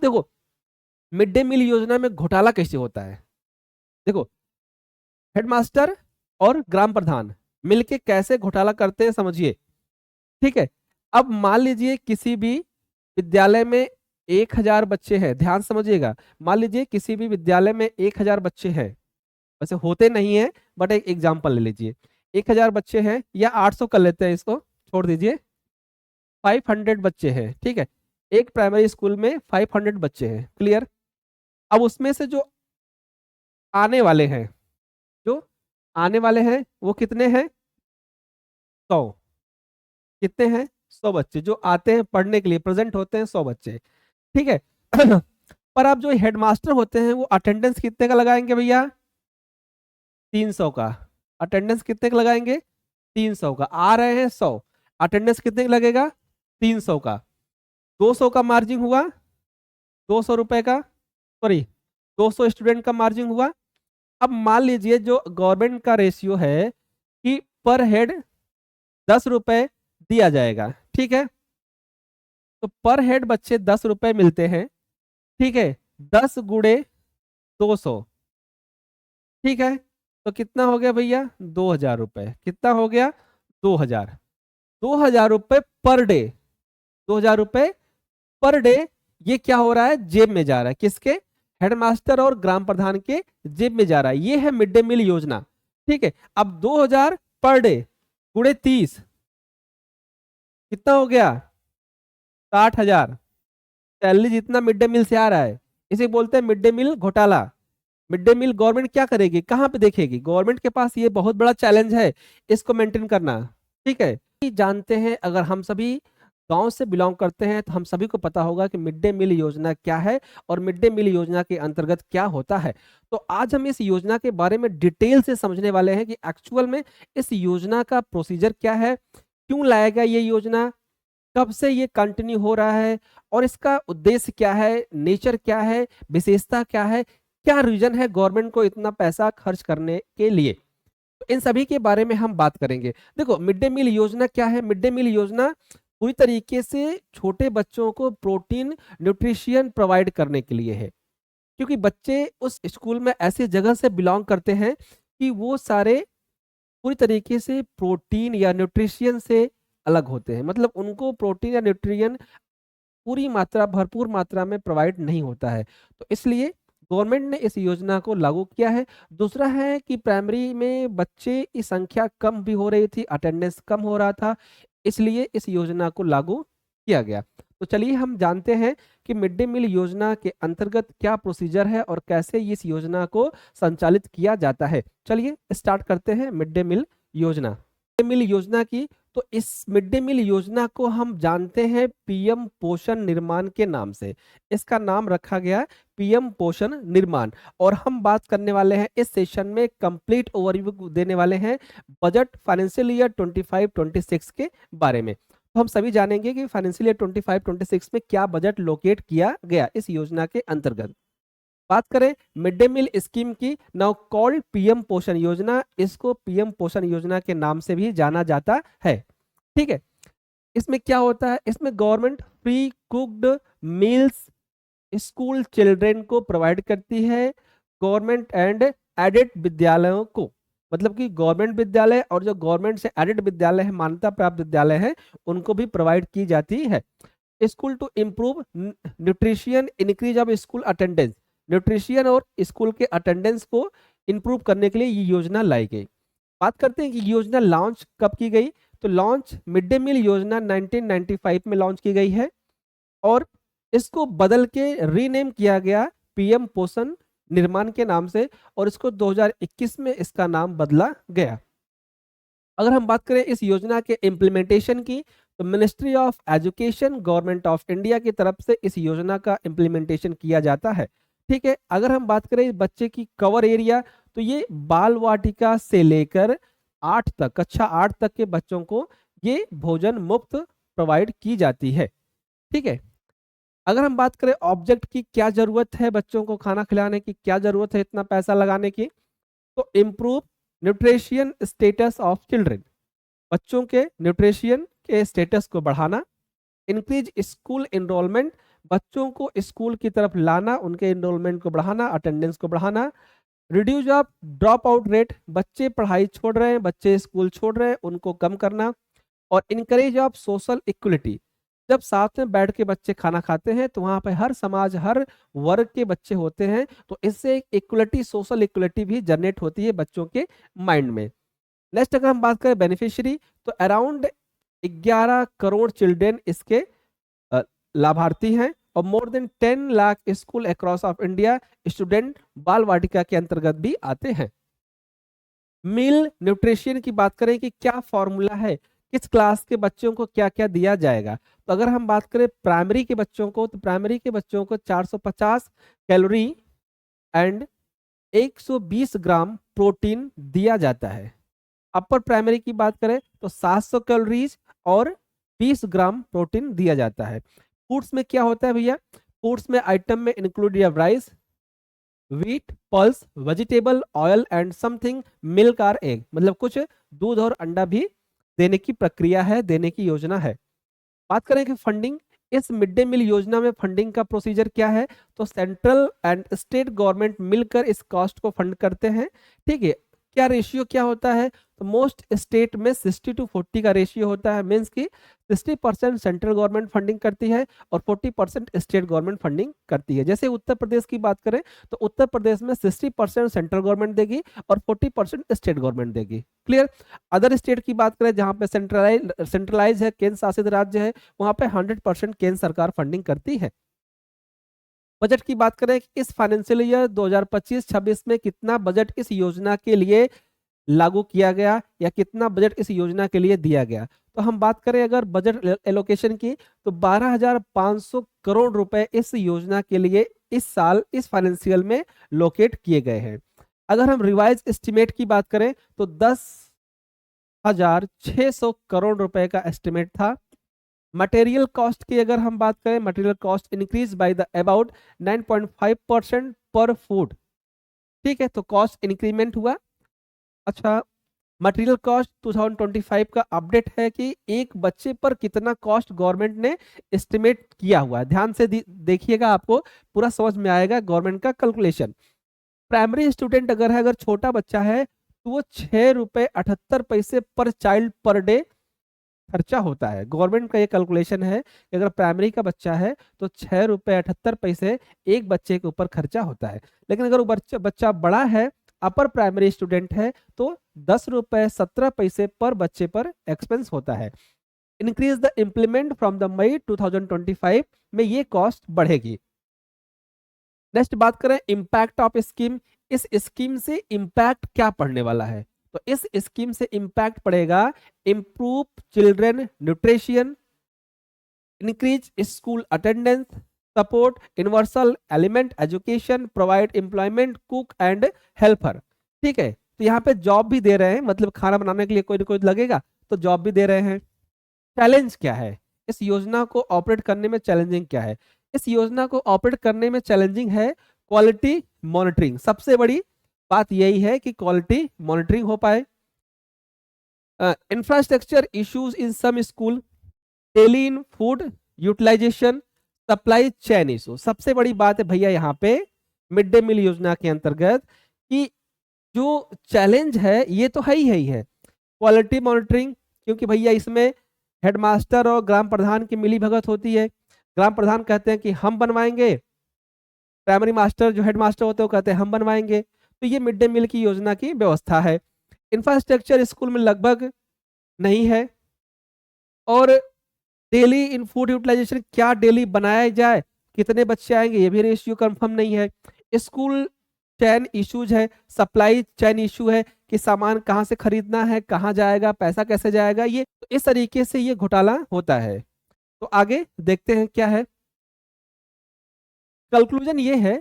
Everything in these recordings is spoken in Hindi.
अब देखो मिड डे मील योजना में घोटाला कैसे होता है। देखो हेडमास्टर और ग्राम प्रधान मिलके कैसे घोटाला करते हैं समझिए। ठीक है, अब मान लीजिए किसी भी विद्यालय में 1,000 बच्चे हैं, ध्यान समझिएगा। मान लीजिए किसी भी विद्यालय में 1,000 बच्चे हैं, वैसे होते नहीं है बट एक एग्जाम्पल ले लीजिए। 1,000 बच्चे हैं या 800 कर लेते हैं, इसको छोड़ दीजिए। 500 बच्चे हैं, ठीक है। एक प्राइमरी स्कूल में 500 बच्चे हैं, क्लियर। अब उसमें से जो आने वाले हैं, जो आने वाले हैं वो कितने हैं? 100। कितने हैं? 100 बच्चे जो आते हैं पढ़ने के लिए, प्रेजेंट होते हैं 100 बच्चे, ठीक है। पर अब जो हेडमास्टर होते हैं वो अटेंडेंस कितने का लगाएंगे भैया? 300 का। अटेंडेंस कितने का लगाएंगे? 300 का। आ रहे हैं 100, अटेंडेंस कितने का लगेगा? 300 का। 200 का मार्जिन हुआ, 200 रुपए का, सॉरी 200 स्टूडेंट का मार्जिन हुआ। अब मान लीजिए जो गवर्नमेंट का रेशियो है कि पर हेड 10 रुपए दिया जाएगा, ठीक है। तो पर हेड बच्चे 10 रुपए मिलते हैं, ठीक है। 10 गुणे 200, ठीक है। तो कितना हो गया भैया? 2,000 रुपए। कितना हो गया? 2,000। 2,000 रुपए पर डे, 2,000 रुपए पर डे। ये क्या हो रहा है? जेब में जा रहा है, किसके? हेडमास्टर और ग्राम प्रधान के जेब में जा रहा है। ये है मिड डे मील योजना, ठीक है। अब 2,000 पर डे गुणे 30 कितना हो गया? 60,000। सैलरी जितना मिड डे मील से आ रहा है, इसे बोलते हैं मिड डे मील घोटाला। मिड डे मील गवर्नमेंट क्या करेगी, कहां पे देखेगी? गवर्नमेंट के पास ये बहुत बड़ा चैलेंज है इसको मेंटेन करना, ठीक है। जानते हैं, अगर हम सभी गांव से बिलोंग करते हैं तो हम सभी को पता होगा कि मिड डे मील योजना क्या है और मिड डे मील योजना के अंतर्गत क्या होता है। तो आज हम इस योजना के बारे में डिटेल से समझने वाले हैं कि एक्चुअल में इस योजना का प्रोसीजर क्या है, क्यों लाया गया ये योजना, कब से ये कंटिन्यू हो रहा है और इसका उद्देश्य क्या है, नेचर क्या है, विशेषता क्या है, क्या रीजन है गवर्नमेंट को इतना पैसा खर्च करने के लिए। तो इन सभी के बारे में हम बात करेंगे। देखो मिड डे मील योजना क्या है। मिड डे मील योजना पूरी तरीके से छोटे बच्चों को प्रोटीन न्यूट्रिशन प्रोवाइड करने के लिए है, क्योंकि बच्चे उस स्कूल में ऐसी जगह से बिलोंग करते हैं कि वो सारे पूरी तरीके से प्रोटीन या न्यूट्रिशन से अलग होते हैं। मतलब उनको प्रोटीन या न्यूट्रिशन पूरी मात्रा, भरपूर मात्रा में प्रोवाइड नहीं होता है। तो इसलिए गवर्नमेंट ने इस योजना को लागू किया है। दूसरा है कि प्राइमरी में बच्चे की संख्या कम भी हो रही थी, अटेंडेंस कम हो रहा था, इसलिए इस योजना को लागू किया गया। तो चलिए हम जानते हैं कि मिड डे मील योजना के अंतर्गत क्या प्रोसीजर है और कैसे इस योजना को संचालित किया जाता है। चलिए स्टार्ट करते हैं मिड डे मील योजना। मिड डे मील योजना की, तो इस मिड डे मील योजना को हम जानते हैं पीएम पोषण निर्माण के नाम से। इसका नाम रखा गया पीएम पोषण निर्माण। और हम बात करने वाले हैं इस सेशन में, कंप्लीट ओवरव्यू देने वाले हैं बजट फाइनेंशियल ईयर 25-26 के बारे में। तो हम सभी जानेंगे कि फाइनेंशियल ईयर 25-26 में क्या बजट लोकेट किया गया इस योजना के अंतर्गत। बात करें मिड डे मील स्कीम की, नाउ कॉल्ड पीएम पोषण योजना, इसको पीएम पोषण योजना के नाम से भी जाना जाता है, ठीक है। इसमें क्या होता है? इसमें government free cooked meals school children को प्रोवाइड करती है, गवर्नमेंट एंड एडेड विद्यालयों को। मतलब कि गवर्नमेंट विद्यालय और जो गवर्नमेंट से एडेड विद्यालय है, मान्यता प्राप्त विद्यालय है, उनको भी प्रोवाइड की जाती है। School to improve nutrition, increase of school attendance, nutrition और स्कूल के अटेंडेंस को इंप्रूव करने के लिए ये योजना लाई गई। बात करते हैं कि योजना लॉन्च कब की गई। तो लॉन्च मिड डे मील योजना 1995 में लॉन्च की गई है और इसको बदल के रीनेम किया गया पीएम पोषण निर्माण के नाम से, और इसको 2021 में इसका नाम बदला गया। अगर हम बात करें इस योजना के इम्प्लीमेंटेशन की, तो ministry of education government of India की तरफ से इस योजना का इम्प्लीमेंटेशन किया जाता है, ठीक है। अगर हम बात करें बच्चे की कवर एरिया, तो ये बाल वाटिका से लेकर 8 तक, कक्षा 8 तक के बच्चों को ये भोजन मुफ्त प्रोवाइड की जाती है, ठीक है। अगर हम बात करें ऑब्जेक्ट की, क्या जरूरत है बच्चों को खाना खिलाने की, क्या जरूरत है इतना पैसा लगाने की, तो improve nutrition status of children, बच्चों के न्यूट्रिशन के स्टेटस को बढ़ाना, इंक्रीज स्कूल एनरोलमेंट, बच्चों को स्कूल की तरफ लाना, उनके एनरोलमेंट को बढ़ाना, अटेंडेंस को बढ़ाना। Reduce of drop out rate, बच्चे पढ़ाई छोड़ रहे हैं, बच्चे स्कूल छोड़ रहे हैं, उनको कम करना। और इनकरेज ऑफ सोशल इक्वलिटी, जब साथ में बैठ के बच्चे खाना खाते हैं तो वहां पे हर समाज, हर वर्ग के बच्चे होते हैं, तो इससे एक इक्वलिटी, सोशल इक्वलिटी भी जनरेट होती है बच्चों के माइंड में। नेक्स्ट अगर हम बात करें बेनिफिशियरी, तो अराउंड 11 करोड़ चिल्ड्रेन इसके लाभार्थी हैं, और more than 10 lakh school across of India student बाल वाटिका के अंतर्गत भी आते हैं। मील न्यूट्रिशन की बात करें कि क्या फॉर्मूला है, किस क्लास के बच्चों को क्या क्या दिया जाएगा, तो अगर हम बात करें प्राइमरी के बच्चों को, तो प्राइमरी के बच्चों को 450 कैलोरी एंड 120 ग्राम प्रोटीन दिया जाता है। अपर प्राइमरी की बात करें तो 700 कैलोरीज और 20 ग्राम प्रोटीन दिया जाता है। फूड्स में क्या होता है भैया, फूड्स में आइटम में include rice, wheat, pulse, vegetable, oil and something milk और एग, मतलब कुछ दूध और अंडा भी देने की प्रक्रिया है, देने की योजना है। बात करें कि फंडिंग, इस मिड डे मील योजना में फंडिंग का प्रोसीजर क्या है, तो सेंट्रल एंड स्टेट गवर्नमेंट मिलकर इस कॉस्ट को फंड करते हैं। ठीक है, क्या रेशियो क्या होता है, तो मोस्ट स्टेट में 60-40 का रेशियो होता है, मीन्स की 60% सेंट्रल गवर्नमेंट फंडिंग करती है और 40% स्टेट गवर्नमेंट फंडिंग करती है। जैसे उत्तर प्रदेश की बात करें तो उत्तर प्रदेश में 60% सेंट्रल गवर्नमेंट देगी और 40% स्टेट गवर्नमेंट देगी। क्लियर। अदर स्टेट की बात करें जहां पे सेंट्रलाइज है, केंद्र शासित राज्य है, वहां पे 100% केंद्र सरकार फंडिंग करती है। बजट की बात करें कि इस फाइनेंशियल ईयर 2025-26 में कितना बजट इस योजना के लिए लागू किया गया या कितना बजट इस योजना के लिए दिया गया, तो हम बात करें अगर बजट एलोकेशन की, तो 12,500 करोड़ रुपए इस योजना के लिए इस साल, इस फाइनेंशियल में लोकेट किए गए हैं। अगर हम रिवाइज एस्टिमेट की बात करें तो 10,600 करोड़ रुपए का एस्टिमेट था। मटेरियल कॉस्ट की अगर हम बात करें, material cost increase by the about 9.5% पर फूड। ठीक है, तो कॉस्ट इंक्रीमेंट हुआ। अच्छा, मटेरियल कॉस्ट 2025 का अपडेट है कि एक बच्चे पर कितना कॉस्ट गवर्नमेंट ने एस्टिमेट किया हुआ है, ध्यान से देखिएगा, आपको पूरा समझ में आएगा गवर्नमेंट का कैलकुलेशन। प्राइमरी स्टूडेंट अगर है, अगर छोटा बच्चा है, तो वो 6.78 रुपए पर चाइल्ड पर डे खर्चा होता है। गवर्नमेंट का ये कैलकुलेशन है कि अगर प्राइमरी का बच्चा है तो 6.78 रुपए एक बच्चे के ऊपर खर्चा होता है। लेकिन अगर वो बच्चा बड़ा है, अपर प्राइमरी स्टूडेंट है, तो 10.17 रुपए पर बच्चे पर एक्सपेंस होता है। Increase the implement from the May 2025 में ये कॉस्ट बढ़ेगी। नेक्स्ट बात करें इम्पैक्ट ऑफ स्कीम, इस स्कीम से इम्पैक्ट क्या पड़ने वाला है, तो इस स्कीम से इंपैक्ट पड़ेगा improve children nutrition, increase school attendance, support universal element education, provide employment cook and helper. ठीक है, तो यहाँ पे जॉब भी दे रहे हैं, मतलब खाना बनाने के लिए कोई ना कोई लगेगा तो जॉब भी दे रहे हैं। चैलेंज क्या है इस योजना को ऑपरेट करने में, चैलेंजिंग क्या है इस योजना को ऑपरेट करने में, चैलेंजिंग है क्वालिटी मॉनिटरिंग। सबसे बड़ी बात यही है कि क्वालिटी मॉनिटरिंग हो पाए। Infrastructure issues in some school, daily in food utilisation, supply chain issue. सबसे बड़ी बात है भैया यहाँ पे मिड डे मील योजना के अंतर्गत कि जो चैलेंज है ये तो है ही है क्वालिटी मॉनिटरिंग, क्योंकि भैया इसमें हेडमास्टर और ग्राम प्रधान की मिली भगत होती है। ग्राम प्रधान कहते हैं कि हम बनवाएंगे, प्राइमरी मास्टर जो हेडमास्टर होते हैं वो कहते हैं हम बनवाएंगे। तो ये मिड डे मील की योजना की व्यवस्था है। इंफ्रास्ट्रक्चर स्कूल में लगभग नहीं है, और डेली इन फूड यूटिलाइजेशन क्या डेली बनाया जाए, कितने बच्चे आएंगे, ये भी रेशियो कंफर्म नहीं है। स्कूल चैन इश्यूज है, सप्लाई चैन इशू है कि सामान कहाँ से खरीदना है, कहाँ जाएगा, पैसा कैसे जाएगा, ये तो इस तरीके से ये घोटाला होता है। तो आगे देखते हैं क्या है। कंक्लूजन ये है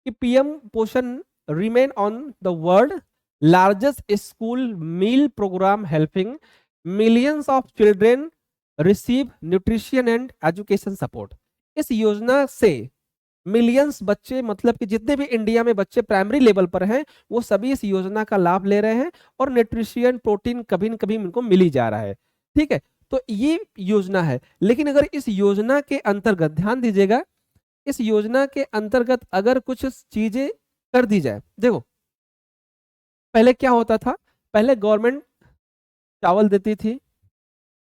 कि PM Poshan remain on the world largest school meal programme helping millions of children receive nutrition and education support. इस योजना से मिलियंस बच्चे, मतलब कि जितने भी इंडिया में बच्चे प्राइमरी लेवल पर हैं, वो सभी इस योजना का लाभ ले रहे हैं और न्यूट्रिशन प्रोटीन कभी न कभी इनको मिल ही जा रहा है। ठीक है, तो ये योजना है। लेकिन अगर इस योजना के अंतर्गत ध्यान दीजिएगा इस योजना के अंतर्गत अगर कुछ चीजें कर दी जाए, देखो पहले क्या होता था, पहले गवर्नमेंट चावल देती थी,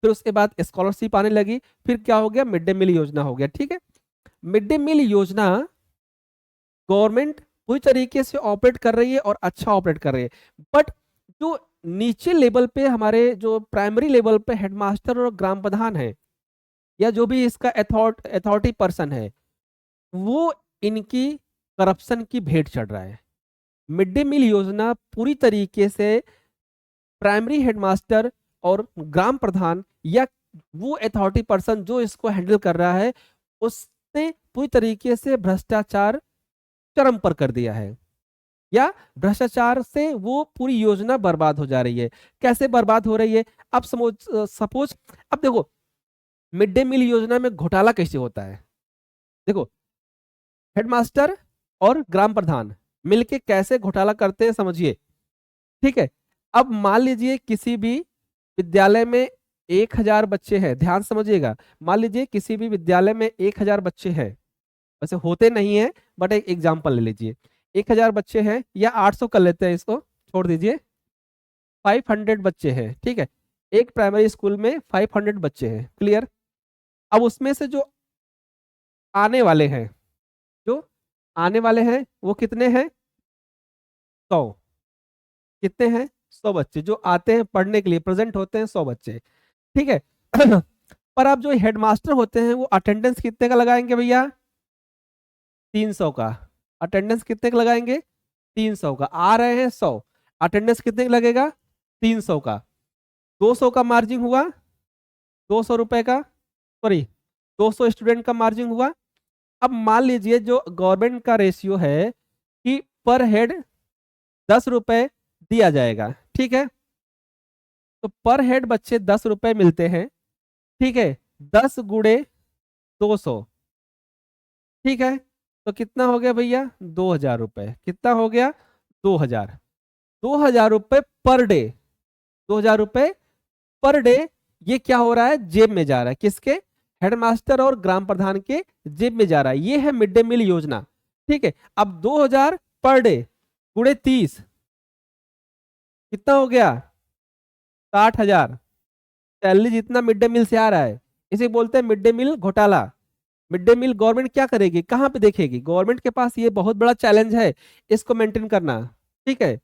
फिर उसके बाद स्कॉलरशिप आने लगी, फिर क्या हो गया, मिड डे मील योजना हो गया। ठीक है, मिड डे मील योजना गवर्नमेंट पूरी तरीके से ऑपरेट कर रही है और अच्छा ऑपरेट कर रही है, बट जो नीचे लेवल पे, हमारे जो प्राइमरी लेवल पे हेडमास्टर और ग्राम प्रधान है, या जो भी इसका अथॉरिटी पर्सन है, वो इनकी करप्शन की भेंट चढ़ रहा है। मिड डे मील योजना पूरी तरीके से प्राइमरी हेडमास्टर और ग्राम प्रधान या वो अथॉरिटी पर्सन जो इसको हैंडल कर रहा है, उसने पूरी तरीके से भ्रष्टाचार चरम पर कर दिया है, या भ्रष्टाचार से वो पूरी योजना बर्बाद हो जा रही है। कैसे बर्बाद हो रही है, अब सपोज, अब देखो मिड डे मील योजना में घोटाला कैसे होता है। देखो हेडमास्टर और ग्राम प्रधान मिलके कैसे घोटाला करते हैं, समझिए। ठीक है, अब मान लीजिए किसी भी विद्यालय में 1000 बच्चे हैं, ध्यान समझिएगा, मान लीजिए किसी भी विद्यालय में 1000 बच्चे हैं, वैसे होते नहीं है बट एक एग्जाम्पल ले लीजिए, 1000 बच्चे हैं, या 800 कर लेते हैं, इसको छोड़ दीजिए, 500 बच्चे हैं। ठीक है, एक प्राइमरी स्कूल में 500 बच्चे हैं, क्लियर। अब उसमें से जो आने वाले हैं, जो आने वाले हैं वो कितने हैं, 100। कितने हैं, 100 बच्चे जो आते हैं पढ़ने के लिए, प्रेजेंट होते हैं 100 बच्चे। ठीक है पर अब जो हेडमास्टर होते हैं वो अटेंडेंस कितने का लगाएंगे भैया, 300 का। अटेंडेंस कितने का लगाएंगे, 300 का। आ रहे हैं 100, अटेंडेंस कितने का लगेगा, 300 का। 200 का मार्जिन हुआ, 200 रुपए का, सॉरी 200 स्टूडेंट का मार्जिन हुआ। अब मान लीजिए जो गवर्नमेंट का रेशियो है कि पर हेड 10 रुपए दिया जाएगा। ठीक है, तो पर हेड बच्चे 10 रुपए मिलते हैं। ठीक है, 10 गुणे 200, ठीक है, तो कितना हो गया भैया, 2000 रुपए। कितना हो गया, 2000। 2000 रुपए पर डे, 2000 रुपए पर डे। ये क्या हो रहा है, जेब में जा रहा है, किसके, हेडमास्टर और ग्राम प्रधान के जेब में जा रहा है। ये है मिड डे मील योजना। ठीक है, अब 2000 पर डे गुणे 30 कितना हो गया, 60,000। सैलरी जितना मिड डे मील से आ रहा है, इसे बोलते हैं मिड डे मील घोटाला। मिड डे मील गवर्नमेंट क्या करेगी, कहां पे देखेगी, गवर्नमेंट के पास ये बहुत बड़ा चैलेंज है इसको मेंटेन करना। ठीक है,